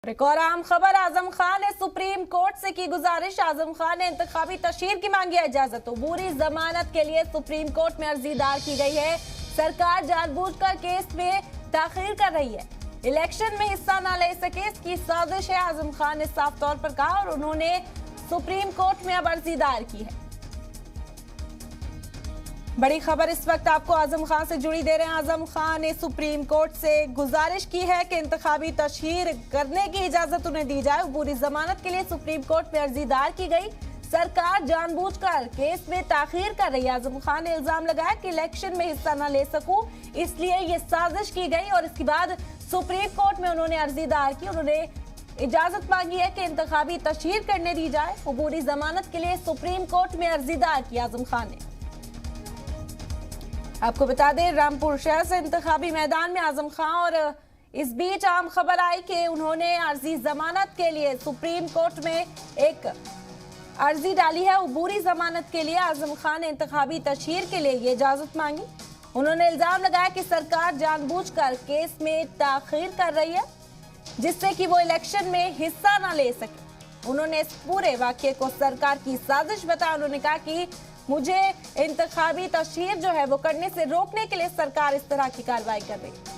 एक और अहम खबर, आजम खान ने सुप्रीम कोर्ट से की गुजारिश। आजम खान ने इंतखाबी तशहीर की मांगी है इजाजत। अबूरी जमानत के लिए सुप्रीम कोर्ट में अर्जी दायर की गई है। सरकार जानबूझकर केस में ताखीर कर रही है, इलेक्शन में हिस्सा न ले सके इसकी साजिश है, आजम खान ने साफ तौर पर कहा और उन्होंने सुप्रीम कोर्ट में अब अर्जी दायर की है। बड़ी खबर इस वक्त आपको आजम खान से जुड़ी दे रहे हैं। आजम खान ने सुप्रीम कोर्ट से गुजारिश की है कि इंतखाबी तशहीर करने की इजाजत उन्हें दी जाए। पूरी जमानत के लिए सुप्रीम कोर्ट में अर्जी दायर की गई। सरकार जानबूझकर केस में ताखीर कर रही है। आजम खान ने इल्जाम लगाया कि इलेक्शन में हिस्सा न ले सकूं इसलिए ये साजिश की गई और इसके बाद सुप्रीम कोर्ट में उन्होंने अर्जी दायर की। उन्होंने इजाजत मांगी है कि इंतखाबी तशहीर करने दी जाए। पूरी जमानत के लिए सुप्रीम कोर्ट में अर्जी दायर की आजम खान ने। आपको बता दें, रामपुर शहर से इंतखाबी मैदान में आजम खान और इस बीच आम खबर आई कि उन्होंने अर्जी जमानत के लिए सुप्रीम कोर्ट में एक अर्जी डाली है। अबूरी जमानत के लिए आजम खान ने इंतखाबी तशहीर के लिए ये इजाजत मांगी। उन्होंने इल्जाम लगाया कि सरकार जानबूझकर केस में ताखीर कर रही है जिससे कि वो इलेक्शन में हिस्सा न ले सके। उन्होंने इस पूरे वाकये को सरकार की साजिश बताया। उन्होंने कहा कि मुझे इंतखाबी तशहीर जो है वो करने से रोकने के लिए सरकार इस तरह की कार्रवाई कर रही है।